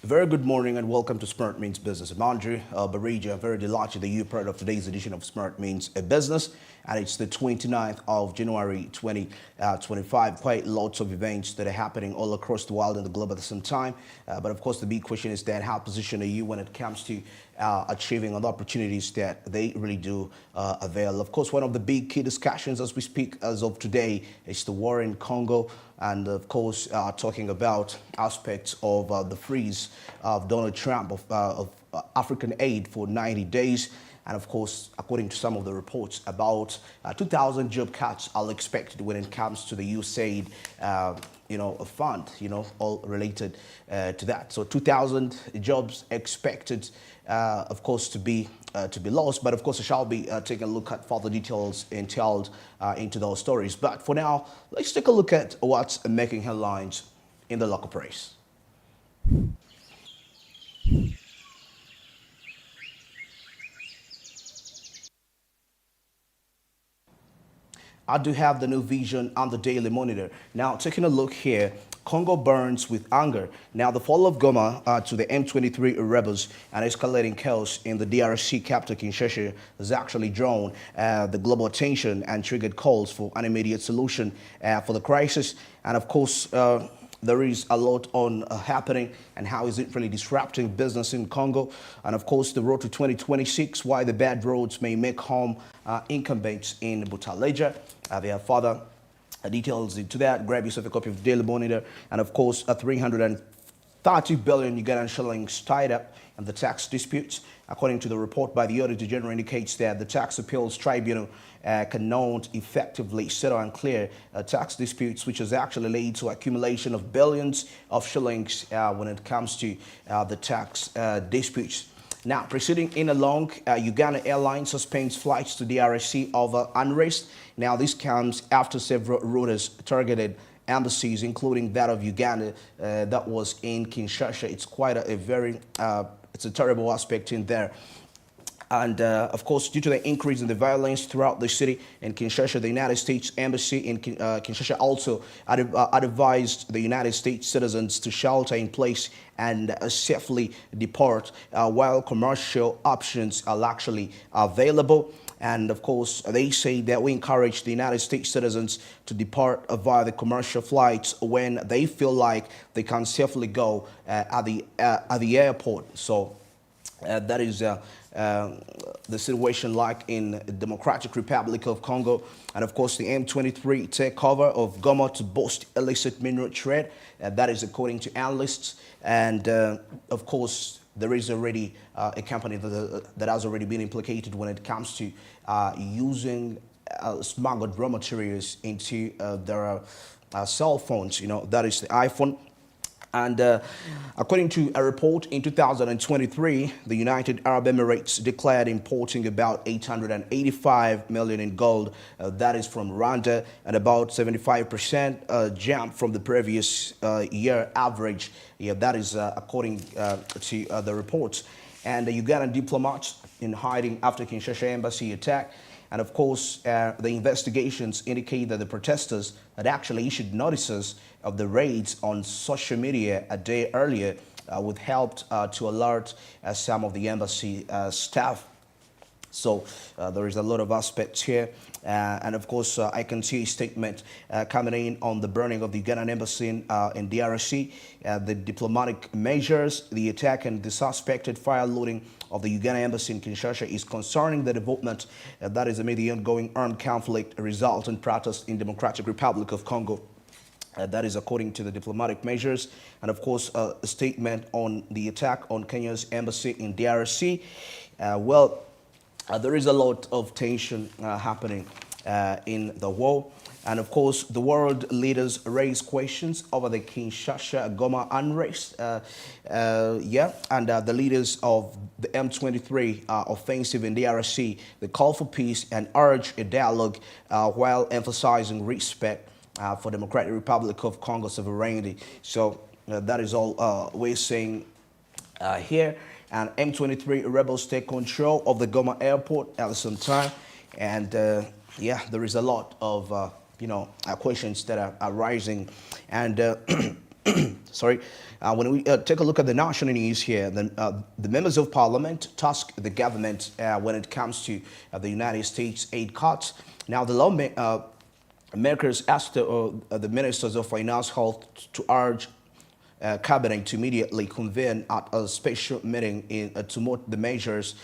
Very good morning and welcome to Smart Means Business. I'm Andrew Barija. Very delighted that you're part of today's edition of Smart Means a Business. And it's the 29th of January 2025. Quite lots of events that are happening all across the world and the globe at the same time. But of course, the big question is that how positioned are you when it comes to achieving other opportunities that they really do avail? Of course, one of the big key discussions as we speak as of today is the war in Congo. And of course, talking about aspects of the freeze of Donald Trump of African aid for 90 days. And of course, according to some of the reports, about 2,000 job cuts are expected when it comes to the USAID, a fund, all related to that. So 2,000 jobs expected, of course, to be lost. But of course, I shall be taking a look at further details entailed into those stories. But for now, let's take a look at what's making headlines in the local press. I do have the new vision on the Daily Monitor. Now, taking a look here, Congo burns with anger. Now, the fall of Goma to the M23 rebels and escalating chaos in the DRC capital Kinshasa has actually drawn the global attention and triggered calls for an immediate solution for the crisis. And of course, there is a lot on happening and how is it really disrupting business in Congo. And of course, the road to 2026, why the bad roads may make home incumbents in Butaleja. There are further details into that. Grab yourself a copy of Daily Monitor. And of course, a 330 billion Ugandan shillings tied up in the tax disputes. According to the report by the Auditor General indicates that the Tax Appeals Tribunal cannot effectively settle and clear tax disputes, which has actually led to accumulation of billions of shillings when it comes to the tax disputes. Now, proceeding in along, Uganda Airlines suspends flights to DRC over unrest. Now, this comes after several routers targeted embassies, including that of Uganda that was in Kinshasa. It's quite it's a terrible aspect in there. And of course, due to the increase in the violence throughout the city in Kinshasa, the United States Embassy in Kinshasa also advised the United States citizens to shelter in place and safely depart while commercial options are actually available. And of course, they say that we encourage the United States citizens to depart via the commercial flights when they feel like they can safely go at the airport. So that is the situation like in the Democratic Republic of Congo. And of course, the M23 takeover of Goma to boost illicit mineral trade. That is according to analysts. And of course, there is already a company that has already been implicated when it comes to using smuggled raw materials into their cell phones. That is the iPhone. And according to a report in 2023, the United Arab Emirates declared importing about 885 million in gold. That is from Rwanda, and about 75% jump from the previous year average. Yeah, that is according to the reports. And the Ugandan diplomats in hiding after Kinshasa embassy attack. And of course, the investigations indicate that the protesters had actually issued notices of the raids on social media a day earlier, which helped to alert some of the embassy staff. So there is a lot of aspects here. And of course, I can see a statement coming in on the burning of the Ugandan embassy in DRC, the diplomatic measures, the attack and the suspected fire looting of the Uganda embassy in Kinshasa is concerning the development that is amid the ongoing armed conflict resultant protests in Democratic Republic of Congo. That is according to the diplomatic measures. And of course, a statement on the attack on Kenya's embassy in DRC. There is a lot of tension happening in the war. And of course, the world leaders raise questions over the Kinshasa Goma unrest. And the leaders of the M23 offensive in DRC, they call for peace and urge a dialogue while emphasizing respect for Democratic Republic of Congo sovereignty. So that is all we're saying here. And M23 rebels take control of the Goma airport at the same time. And yeah, there is a lot of questions that are rising. And Sorry, when we take a look at the national news here, the members of parliament task the government when it comes to the United States aid cuts. Now, the lawmakers asked the ministers of finance health to urge cabinet to immediately convene at a special meeting to note the measures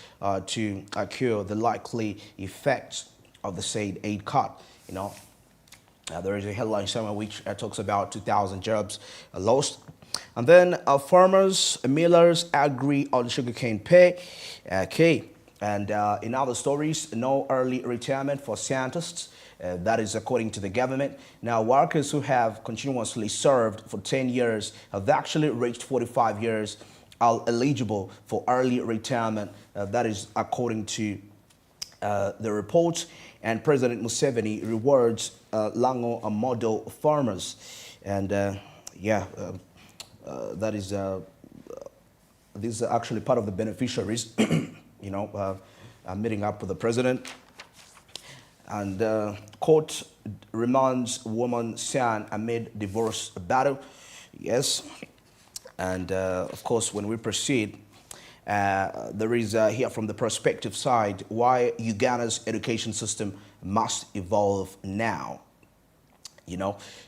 to cure the likely effects of the said aid cut. There is a headline somewhere which talks about 2,000 jobs lost. And then farmers, millers agree on sugarcane pay. Okay. And in other stories, no early retirement for scientists. That is according to the government. Now, workers who have continuously served for 10 years have actually reached 45 years are eligible for early retirement. That is according to the report. And President Museveni rewards Lango model farmers. And that is this is actually part of the beneficiaries, meeting up with the president. And court remands woman son amid divorce battle. Yes. And of course, when we proceed, there is here from the perspective side why Uganda's education system must evolve now.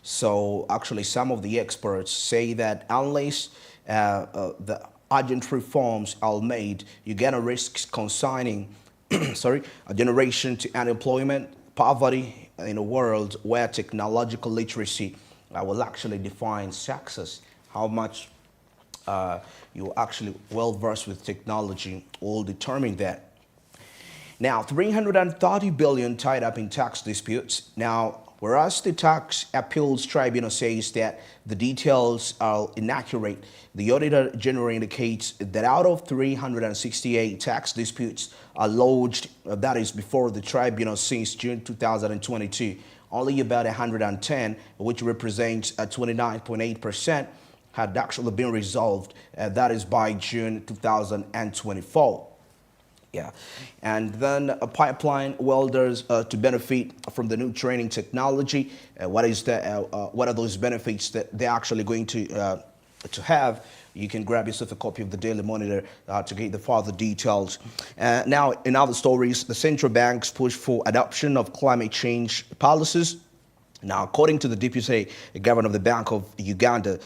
So actually some of the experts say that unless the urgent reforms are made, Uganda risks consigning a generation to unemployment, poverty in a world where technological literacy will actually define success. How much you're actually well versed with technology will determine that. Now, 330 billion tied up in tax disputes. Now, whereas the Tax Appeals Tribunal says that the details are inaccurate, the Auditor General indicates that out of 368 tax disputes are lodged, that is before the tribunal since June 2022, only about 110, which represents 29.8%, had actually been resolved. That is by June 2024. Yeah, and then a pipeline welders to benefit from the new training technology. What are those benefits that they're actually going to have? You can grab yourself a copy of the Daily Monitor to get the further details. Now, in other stories, the central banks push for adoption of climate change policies. Now, according to the Deputy Governor of the Bank of Uganda,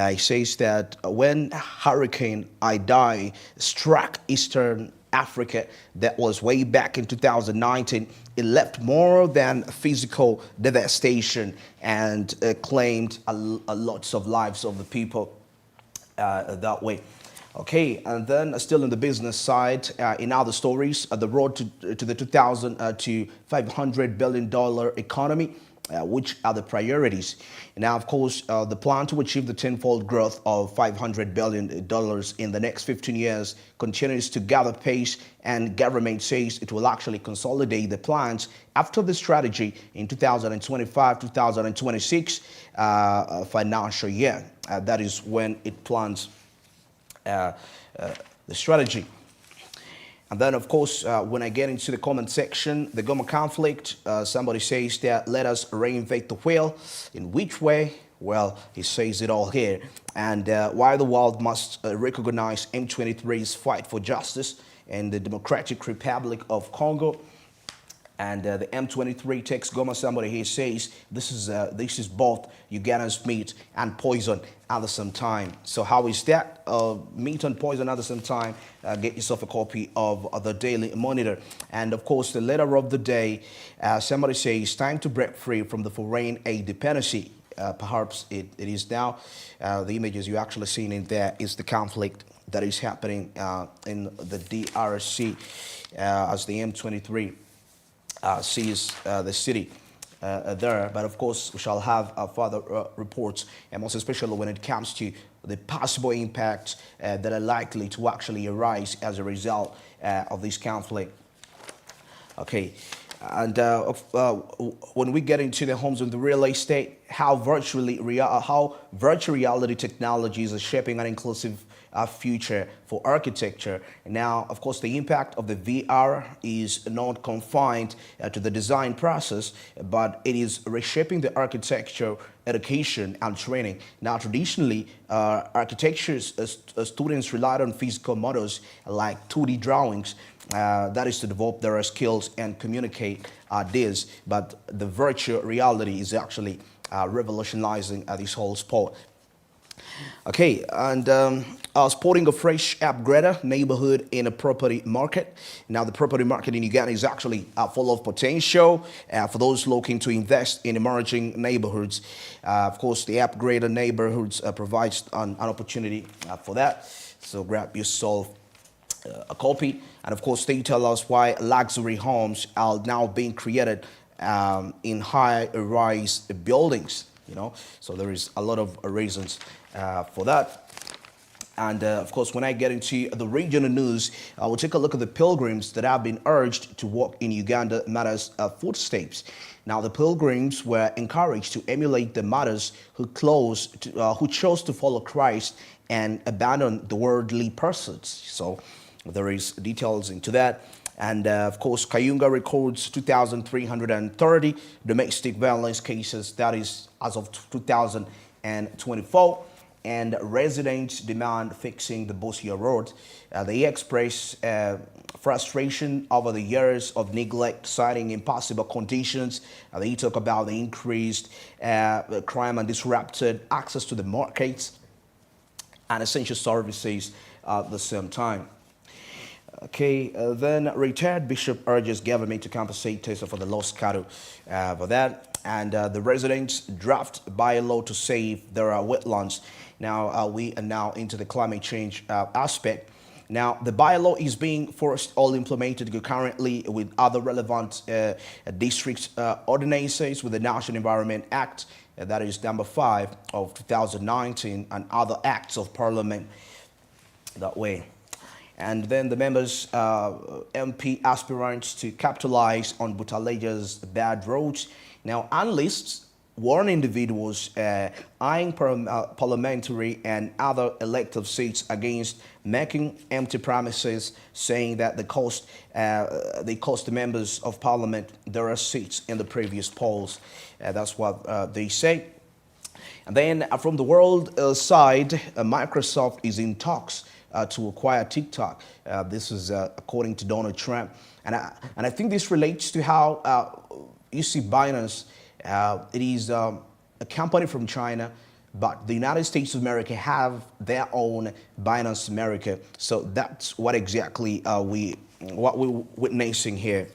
he says that when Hurricane Idai struck Eastern Africa, that was way back in 2019, it left more than physical devastation and claimed lots of lives of the people that way. Okay, and then still in the business side, in other stories, the road to the 2,000 to $500 billion economy. Which are the priorities? Now, of course, the plan to achieve the tenfold growth of $500 billion in the next 15 years continues to gather pace, and government says it will actually consolidate the plans after the strategy in 2025-2026 financial year. That is when it plans the strategy. And then, of course, when I get into the comment section, the Goma conflict, somebody says that let us reinvent the wheel. In which way? Well, he says it all here. And why the world must recognize M23's fight for justice in the Democratic Republic of Congo. And the M23 takes Goma. Somebody here says this is both Uganda's meat and poison at the same time. So how is that? Meat and poison at the same time. Get yourself a copy of the Daily Monitor. And of course, the letter of the day. Somebody says time to break free from the foreign aid dependency. Perhaps it is now. The images you actually seen in there is the conflict that is happening in the DRC as the M23 sees the city there. But of course, we shall have further reports, and most especially when it comes to the possible impacts that are likely to actually arise as a result of this conflict. Okay, and when we get into the homes and the real estate, how virtual reality technologies are shaping an inclusive future for architecture. Now, of course, the impact of the VR is not confined to the design process, but it is reshaping the architecture, education, and training. Now, traditionally, architecture students relied on physical models like 2D drawings, that is to develop their skills and communicate ideas. But the virtual reality is actually revolutionizing this whole sport. Okay, and sporting a fresh upgrader neighborhood in a property market. Now, the property market in Uganda is actually full of potential for those looking to invest in emerging neighborhoods. Of course, the upgrader neighborhoods provides an opportunity for that. So grab yourself a copy. And of course, they tell us why luxury homes are now being created in high-rise buildings. So there is a lot of reasons for that. And of course, when I get into the regional news, we'll take a look at the pilgrims that have been urged to walk in Uganda Martyrs' footsteps. Now, the pilgrims were encouraged to emulate the martyrs who chose to follow Christ and abandon the worldly pursuits. So there is details into that. And of course, Kayunga records 2,330 domestic violence cases, that is as of 2024. And residents demand fixing the Busia Road. They express frustration over the years of neglect, citing impossible conditions. They talk about the increased crime and disrupted access to the markets and essential services at the same time. Okay, then retired bishop urges government to compensate Tesa for the lost cattle for that. And the residents draft bylaw to save their wetlands. Now, we are now into the climate change aspect. Now, the bylaw is being first all implemented concurrently with other relevant district ordinances with the National Environment Act, that is number 5 of 2019, and other acts of parliament that way. And then the members, MP aspirants to capitalize on Butaleja's bad roads. Now, analysts warn individuals eyeing parliamentary and other elective seats against making empty promises, saying that they cost the members of parliament their seats in the previous polls. That's what they say. And then from the world side, Microsoft is in talks to acquire TikTok. This is according to Donald Trump. And I think this relates to how you see Binance. It is a company from China, but the United States of America have their own Binance America. So that's what exactly we're witnessing here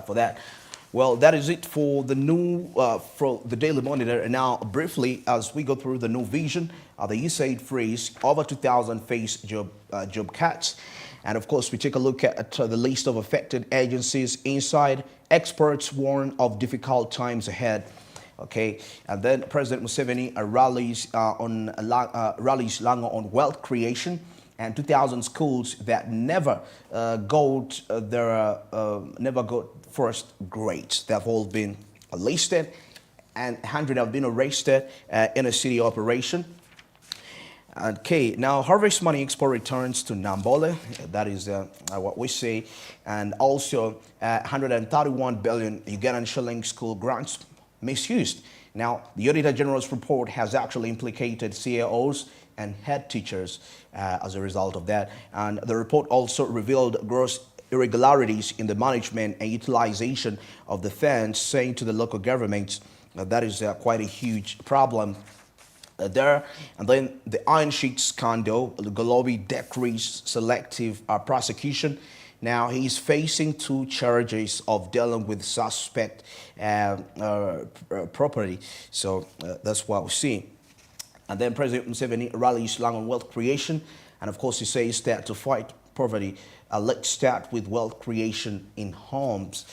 for that. Well, that is it for the new for the Daily Monitor. And now, briefly, as we go through the new vision, the USAID freeze over 2,000 face job cuts. And of course, we take a look at the list of affected agencies inside. Experts warn of difficult times ahead. Okay, and then President Museveni rallies Lango on wealth creation, and 2,000 schools that never got first grades. They've all been listed, and 100 have been arrested in a city operation. Okay, now Harvest Money Export returns to Nambole. That is what we say. And also 131 billion Ugandan shilling school grants misused. Now, the Auditor General's report has actually implicated CAOs and head teachers as a result of that. And the report also revealed gross irregularities in the management and utilization of the funds, saying to the local governments that is quite a huge problem there. And then the Iron Sheet scandal, Golobi decrees selective prosecution. Now he's facing 2 charges of dealing with suspect property. So that's what we see. And then President Museveni rallies Lango on wealth creation. And of course, he says that to fight poverty, let's start with wealth creation in homes.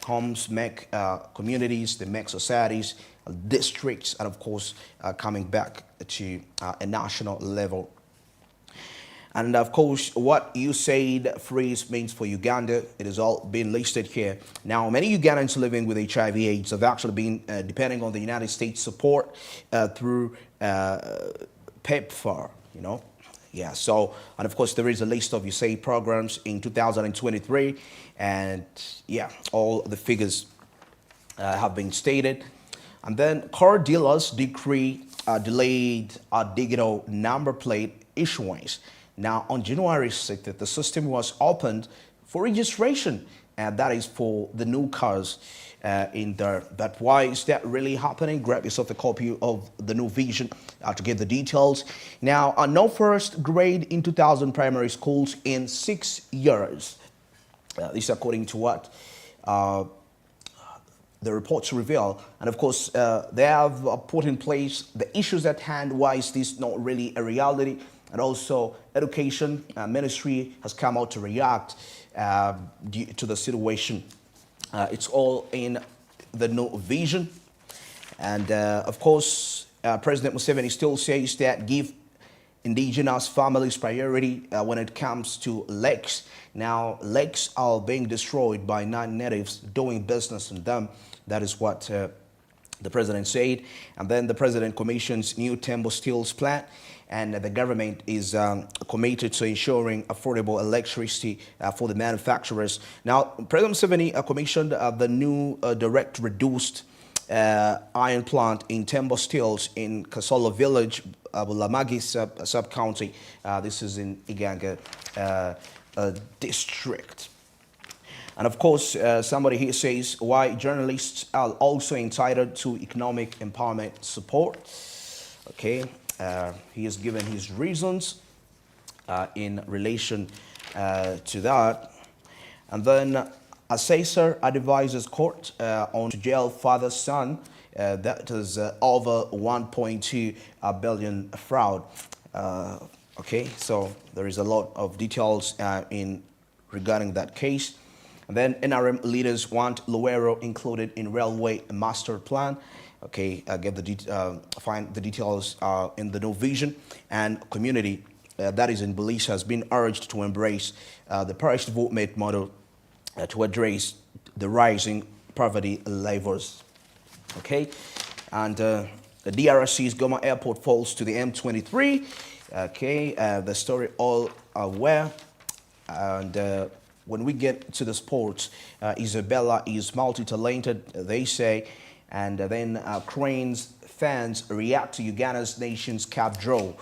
Homes make communities, they make societies, districts, and of course, coming back to a national level. And of course, what USAID freeze means for Uganda, it has all been listed here. Now, many Ugandans living with HIV/AIDS have actually been depending on the United States support through PEPFAR, Yeah, so, and of course, there is a list of USAID programs in 2023, and yeah, all the figures have been stated. And then car dealers decree delayed digital number plate issuance. Now, on January 6th, the system was opened for registration, and that is for the new cars in there. But why is that really happening? Grab yourself a copy of the new vision to get the details. Now, no first grade in 2,000 primary schools in 6 years. This is according to what the reports reveal. And of course, they have put in place the issues at hand. Why is this not really a reality? And also, education ministry has come out to react to the situation. It's all in the new vision. And of course, President Museveni still says that give indigenous families priority when it comes to lakes. Now, lakes are being destroyed by non-natives doing business in them. That is what the president said. And then the president commissions new Tembo Steels plant, and the government is committed to ensuring affordable electricity for the manufacturers. Now, President Museveni commissioned the new direct reduced iron plant in Tembo Steels in Kasolo village, Bulamagi sub-county. This is in Iganga district. And of course, somebody here says why journalists are also entitled to economic empowerment support. Okay, he has given his reasons in relation to that. And then Assessor advises court on to jail father's son. That is over 1.2 billion fraud. Okay, so there is a lot of details in regarding that case. And then NRM leaders want Luero included in railway master plan. Okay, find the details in the new vision. And community that is in Belize has been urged to embrace the parish development model to address the rising poverty levels. Okay, and the DRC's Goma Airport falls to the M23. Okay, the story all aware. And when we get to the sports, Isabella is multi-talented, they say. And then Cranes fans react to Uganda's Nations Cup draw.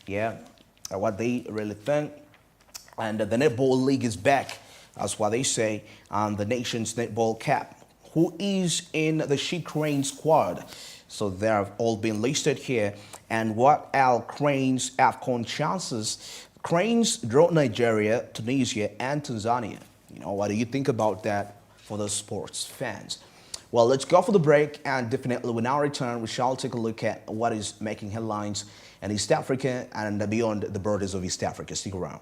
Yeah, what they really think. And the Netball League is back, that's what they say, and the Nations Netball Cup. Who is in the She Cranes squad? So they have all been listed here. And what are Cranes AFCON chances? Cranes draw Nigeria, Tunisia, and Tanzania. You know, what do you think about that for the sports fans? Well, let's go for the break, and definitely when I return, we shall take a look at what is making headlines in East Africa and beyond the borders of East Africa. Stick around.